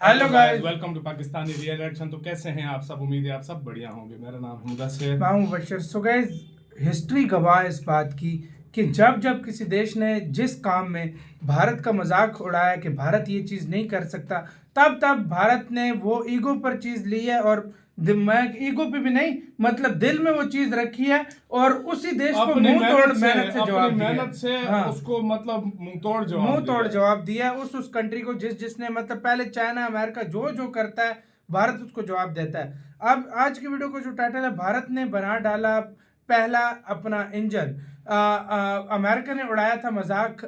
Hello guys, welcome to Pakistani real action. तो कैसे हैं आप सब? उम्मीद है आप सब बढ़िया होंगे। मेरा नाम है मुदस्सिर। मैं हूं बशर। सो गाइस, हिस्ट्री गवाह है इस बात की कि जब जब किसी देश ने जिस काम में भारत का मजाक उड़ाया कि भारत ये चीज़ नहीं कर सकता, तब तब भारत ने वो ईगो पर चीज़ ली है और दिमाग ईगो पे भी नहीं, मतलब दिल में वो चीज़ रखी है और उसी देश को मुंह तोड़ मेहनत से जवाब दिया। मेहनत से हाँ, उसको मतलब मुंह तोड़ जवाब दिया उस कंट्री को जिसने मतलब पहले चाइना अमेरिका जो करता है भारत उसको जवाब देता है। अब आज की वीडियो को जो टाइटल है, भारत ने बना डाला पहला अपना इंजन। अमेरिका ने उड़ाया था मजाक,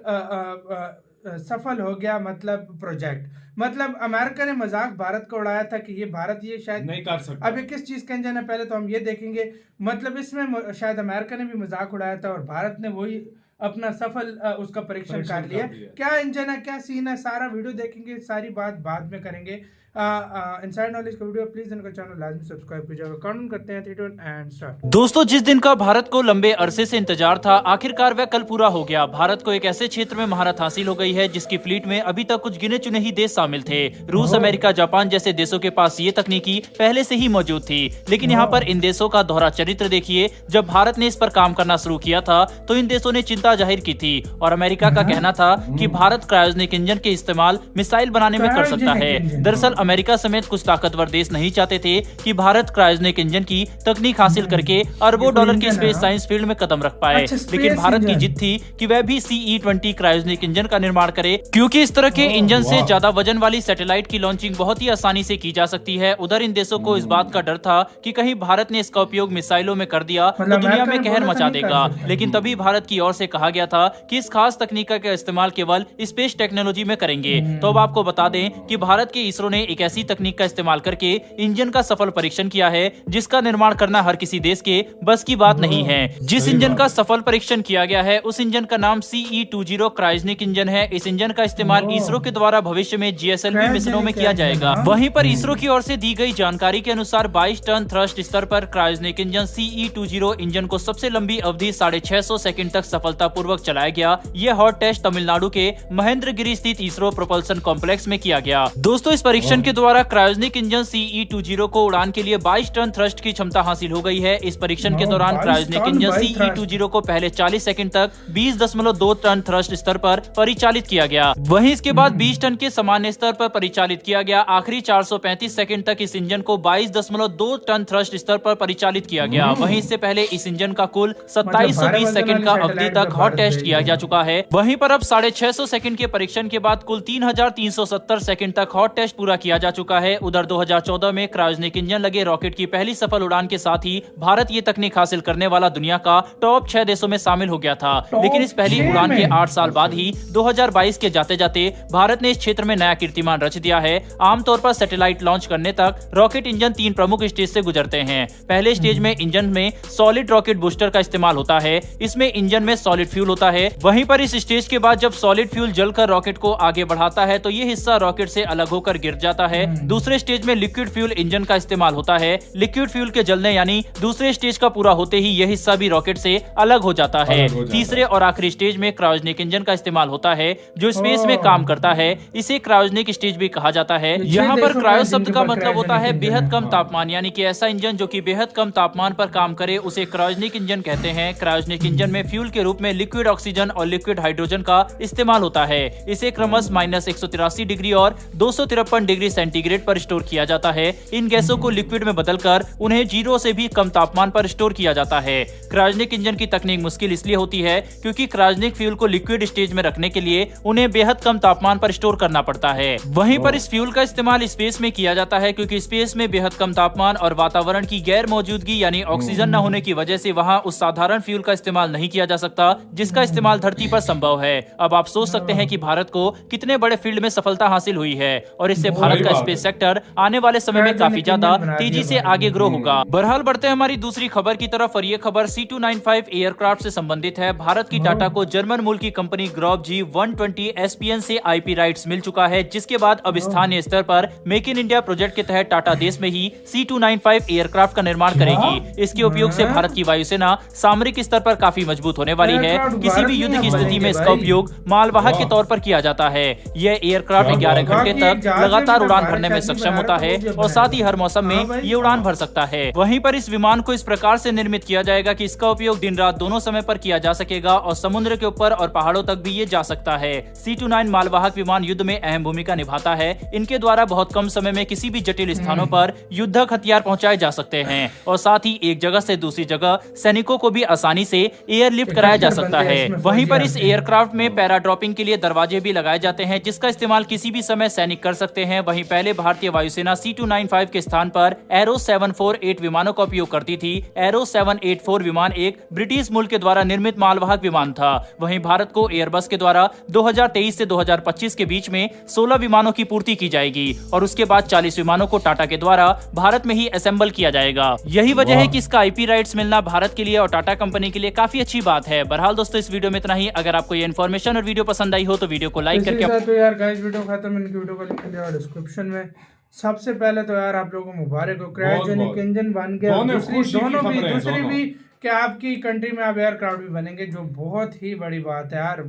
सफल हो गया मतलब प्रोजेक्ट। मतलब अमेरिका ने मजाक भारत को उड़ाया था कि ये भारत ये शायद नहीं कर सकता। अब ये किस चीज़ का इंजन है पहले तो हम ये देखेंगे। मतलब इसमें शायद अमेरिका ने भी मजाक उड़ाया था और भारत ने वही अपना सफल उसका परीक्षण कर लिया। क्या इंजन है, क्या सीन है, सारा वीडियो देखेंगे, सारी बात बाद में करेंगे। इनसाइड नॉलेज का वीडियो प्लीज इनका चैनल लाजमी सब्सक्राइब कीजिएगा। काउंट करते हैं 3 2 1 एंड स्टार्ट। दोस्तों, जिस दिन का भारत को लंबे अरसे से इंतजार था, आखिरकार वह कल पूरा हो गया। भारत को एक ऐसे क्षेत्र में महारत हासिल हो गई है जिसकी फ्लीट में अभी तक कुछ गिने चुने ही देश शामिल थे। रूस, अमेरिका, जापान जैसे देशों के पास ये तकनीकी पहले से ही मौजूद थी, लेकिन यहाँ पर इन देशों का दोहरा चरित्र देखिए। जब भारत ने इस पर काम करना शुरू किया था तो इन देशों ने चिंता जाहिर की थी और अमेरिका का कहना था कि भारत क्रायोजेनिक इंजन के इस्तेमाल मिसाइल बनाने में कर सकता है। दरअसल अमेरिका समेत कुछ ताकतवर देश नहीं चाहते थे कि भारत क्रायोजेनिक इंजन की तकनीक हासिल करके अरबों डॉलर की स्पेस साइंस फील्ड में कदम रख पाए। लेकिन भारत की जिद थी कि वह भी CE-20 क्रायोजेनिक इंजन का निर्माण करे, क्योंकि इस तरह के इंजन से ज्यादा वजन वाली सैटेलाइट की लॉन्चिंग बहुत ही आसानी से की जा सकती है। उधर इन देशों को इस बात का डर था कि कहीं भारत ने इसका उपयोग मिसाइलों में कर दिया तो दुनिया में कहर मचा देगा। लेकिन तभी भारत की ओर से कहा गया था कि इस खास तकनीक का इस्तेमाल केवल स्पेस टेक्नोलॉजी में करेंगे। तो अब आपको बता दें कि भारत के इसरो ने एक ऐसी तकनीक का इस्तेमाल करके इंजन का सफल परीक्षण किया है जिसका निर्माण करना हर किसी देश के बस की बात नहीं है। जिस इंजन का सफल परीक्षण किया गया है उस इंजन का नाम CE-20 क्रायोजेनिक इंजन है। इस इंजन का इस्तेमाल इसरो के द्वारा भविष्य में GSLV मिशनों में किया जाएगा। वहीं पर इसरो की ओर से दी गई जानकारी के अनुसार 22 टन थ्रस्ट स्तर पर क्रायोजेनिक इंजन CE-20 इंजन को सबसे लंबी अवधि 650 सेकंड तक सफलतापूर्वक चलाया गया। यह हॉट टेस्ट तमिलनाडु के महेंद्रगिरी स्थित इसरो प्रोपल्सन कॉम्प्लेक्स में किया गया। दोस्तों, इस परीक्षण के द्वारा क्रायोजेनिक इंजन CE-20 को उड़ान के लिए 22 टन थ्रस्ट की क्षमता हासिल हो गई है। इस परीक्षण के दौरान क्रायोजेनिक इंजन CE-20 को पहले 40 सेकंड तक 20.2 टन थ्रस्ट स्तर पर परिचालित किया गया। वहीं इसके बाद 20 टन के सामान्य स्तर पर परिचालित किया गया। आखिरी 435 सेकंड तक इस इंजन को 22.2 टन थ्रस्ट स्तर पर परिचालित किया गया। वहीं इससे पहले इस इंजन का कुल 2720 सेकंड का अवधि तक हॉट टेस्ट किया जा चुका है। वहीं पर अब 650 सेकंड के परीक्षण के बाद कुल 3370 सेकंड तक हॉट टेस्ट पूरा किया जा चुका है। उधर 2014 में क्रायोजेनिक इंजन लगे रॉकेट की पहली सफल उड़ान के साथ ही भारत ये तकनीक हासिल करने वाला दुनिया का टॉप 6 देशों में शामिल हो गया था। लेकिन इस पहली उड़ान के 8 साल बाद ही 2022 के जाते जाते भारत ने इस क्षेत्र में नया कीर्तिमान रच दिया है। आमतौर पर सैटेलाइट लॉन्च करने तक रॉकेट इंजन 3 प्रमुख स्टेज से गुजरते हैं। पहले स्टेज में इंजन में सॉलिड रॉकेट बूस्टर का इस्तेमाल होता है। इसमें इंजन में सॉलिड फ्यूल होता है। वहीं पर इस स्टेज के बाद जब सॉलिड फ्यूल जलकर रॉकेट को आगे बढ़ाता है तो ये हिस्सा रॉकेट से अलग होकर गिर जाता है। दूसरे स्टेज में लिक्विड फ्यूल इंजन का इस्तेमाल होता है। लिक्विड फ्यूल के जलने यानी दूसरे स्टेज का पूरा होते ही यह हिस्सा भी रॉकेट से अलग हो जाता है। तीसरे और आखिरी स्टेज में क्रायोजेनिक इंजन का इस्तेमाल होता है जो स्पेस में काम करता है। इसे क्रायोजेनिक स्टेज भी कहा जाता है। यहाँ पर क्रायो शब्द का मतलब होता है बेहद कम तापमान, यानी कि ऐसा इंजन जो कि बेहद कम तापमान पर काम करे उसे क्रायोजेनिक इंजन कहते हैं। क्रायोजेनिक इंजन में फ्यूल के रूप में लिक्विड ऑक्सीजन और लिक्विड हाइड्रोजन का इस्तेमाल होता है। इसे क्रमश -183 डिग्री और 253 डिग्री सेंटीग्रेड पर स्टोर किया जाता है। इन गैसों को लिक्विड में बदलकर उन्हें 0 से भी कम तापमान पर स्टोर किया जाता है। क्रायोजेनिक इंजन की तकनीक मुश्किल इसलिए होती है क्योंकि क्रायोजेनिक फ्यूल को लिक्विड स्टेज में रखने के लिए उन्हें बेहद कम तापमान पर स्टोर करना पड़ता है। वहीं पर इस फ्यूल का इस्तेमाल स्पेस में किया जाता है क्योंकि स्पेस में बेहद कम तापमान और वातावरण की गैर मौजूदगी यानी ऑक्सीजन न होने की वजह से वहां उस साधारण फ्यूल का इस्तेमाल नहीं किया जा सकता जिसका इस्तेमाल धरती पर संभव है। अब आप सोच सकते हैं कि भारत को कितने बड़े फील्ड में सफलता हासिल हुई है और इससे भारत का स्पेस सेक्टर आने वाले समय में काफी ज्यादा तेजी से आगे ग्रो होगा। बहरहाल बढ़ते हैं हमारी दूसरी खबर की तरफ और ये खबर C295 एयरक्राफ्ट से संबंधित है। भारत की टाटा को जर्मन मूल की कंपनी ग्रॉब G120 SPN से IP राइट्स मिल चुका है, जिसके बाद अब स्थानीय स्तर पर मेक इन इंडिया प्रोजेक्ट के तहत टाटा देश में ही C295 एयरक्राफ्ट का निर्माण करेगी। इसके उपयोग से भारत की वायुसेना सामरिक स्तर पर काफी मजबूत होने वाली है। है, एयरक्राफ्ट किसी भी भारत युद्ध में की स्थिति बनेंगे में इसका भाई। उपयोग मालवाहक के तौर पर किया जाता है। यह एयरक्राफ्ट 11 घंटे बाकी एक तक जहाज लगातार में भी उड़ान भारत भरने में शायद सक्षम बना होता रहा है है, वो भी और साथ ही हर मौसम हाँ में भाई। ये उड़ान भर सकता है। वहीं पर इस विमान को इस प्रकार से निर्मित किया जाएगा कि इसका उपयोग दिन रात दोनों समय पर किया जा सकेगा और समुद्र के ऊपर और पहाड़ों तक भी ये जा सकता है। C-29 मालवाहक विमान युद्ध में अहम भूमिका निभाता है। इनके द्वारा बहुत कम समय में किसी भी जटिल स्थानों पर युद्धक हथियार पहुंचाए जा सकते हैं और साथ ही एक जगह से दूसरी जगह सैनिकों को भी आसानी से एयरलिफ्ट कराया जा सकता है। वहीं पर इस एयरक्राफ्ट में पैराड्रॉपिंग के लिए दरवाजे भी लगाए जाते हैं, जिसका इस्तेमाल किसी भी समय सैनिक कर सकते हैं। वहीं पहले भारतीय वायुसेना C-295 के स्थान पर एरो 748 विमानों का उपयोग करती थी। एरो 784 विमान एक ब्रिटिश मूल के द्वारा निर्मित मालवाहक विमान था। वहीं भारत को एयरबस के द्वारा 2023 से 2025 के बीच में 16 विमानों की पूर्ति की जाएगी और उसके बाद 40 विमानों को टाटा के द्वारा भारत में ही असेंबल किया जाएगा। यही वजह है कि इसका IP राइट्स मिलना भारत के लिए और टाटा कंपनी के लिए काफी अच्छी बात है। बहरहाल दोस्तों, इस वीडियो में इतना ही। अगर आपको ये इन्फॉर्मेशन और वीडियो पसंद आई हो तो वीडियो को लाइक करके तो यार गाइस वीडियो खत्म, इनकी वीडियो का लिंक मिलेगा डिस्क्रिप्शन में। सबसे पहले तो यार आप लोगों को मुबारक हो, क्रायोजेनिक इंजन बन गया। दूसरी भी कि आपकी कंट्री में आप एयरक्राफ्ट भी बनेंगे, जो बहुत ही बड़ी बात है यार।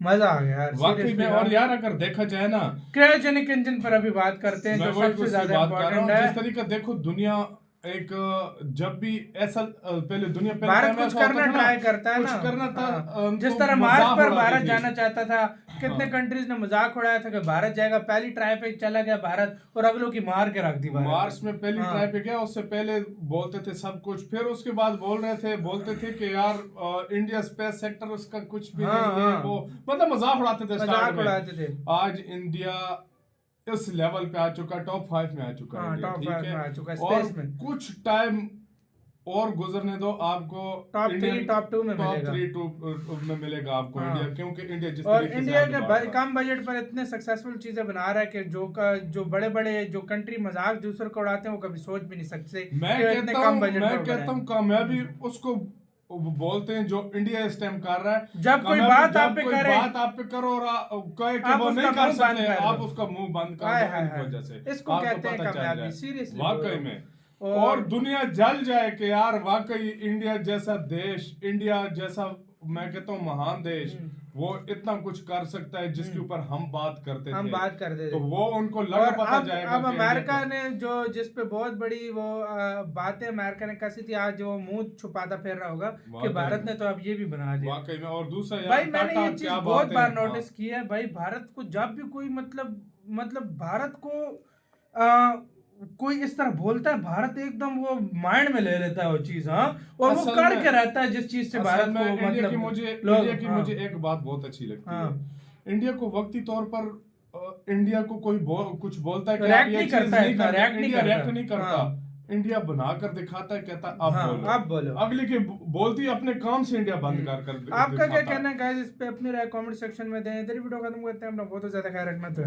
मजा आ गया यार वाकई में। और यार अगर देखा जाए ना, क्रायोजेनिक इंजन पर अभी बात करते हैं, जो सबसे ज्यादा इम्पोर्टेंट है। जिस तरीके देखो दुनिया एक जब भी ऐसा पहले दुनिया भारत कुछ करना ट्राई करता है ना, कुछ करना था। जिस तरह मार्स पर भारत जाना चाहता था, कितने कंट्रीज ने मजाक उड़ाया था कि भारत जाएगा। पहली ट्राई पे चला गया भारत और अगलों की मार के रख दी। मार्स में पहली ट्राई पे गया, उससे पहले बोलते थे सब कुछ, फिर उसके बाद बोलते थे कि यार इंडिया स्पेस सेक्टर उसका कुछ भी नहीं है, वो मतलब मजाक उड़ाते थे। आज इंडिया इस लेवल पे आ चुका, टॉप 5 में आ चुका है, टॉप 5 में आ चुका है और स्पेस में। कुछ टाइम और गुजरने दो, आपको टॉप 3 टॉप 2 में मिलेगा। में मिलेगा आपको इंडिया, क्योंकि इंडिया जिस और तरीके इंडिया से के कम बजट पर इतने सक्सेसफुल चीजें बना रहा है कि जो बड़े बड़े जो कंट्री मजाक दूसरों को उड़ाते हैं वो कभी सोच भी नहीं सकते। मैं कहता हूँ कामयाबी उसको बोलते हैं जो इंडिया इस टाइम कर रहा है। जब कोई बात आप पे करे, बात आप पे करो और कहे कि वो नहीं कर सकते, आप उसका मुंह बंद कर दो वजह से। इसको कहते हैं कामयाबी, सीरियसली वाकई में। और दुनिया जल जाए कि यार वाकई इंडिया जैसा देश, इंडिया जैसा मैं कहता हूँ महान देश, वो इतना कुछ कर सकता है जिसके ऊपर हम बात करते थे, तो वो उनको लग पता जाएगा। अब अमेरिका ने जो जिस पे बहुत बड़ी वो बातें अमेरिका ने कसी थी, आज जो मुंह छुपाता फिर रहा होगा कि भारत ने तो अब ये भी बना दिया। वाकई में। और दूसरा भाई मैंने ये चीज बहुत बार नोटिस की है भाई, भारत को जब भी कोई मतलब भारत को कोई इस तरह बोलता है, भारत एकदम वो माइंड में ले लेता है वो चीज। हाँ, और वो करके रहता है जिस चीज से भारत को इंडिया की मुझे एक बात बहुत अच्छी लगती है। इंडिया को वक्ती तौर पर इंडिया को कोई कुछ बोलता है, रिएक्ट नहीं करता। इंडिया बनाकर दिखाता है, कहता आप बोलो। अगले की बोलती अपने काम से इंडिया बंद कर। आपका क्या कहना है गाइस, इस पे अपनी राय कमेंट सेक्शन में दें। इधर वीडियो खत्म करते हैं। अपना बहुत ज्यादा ख्याल रखना तो है।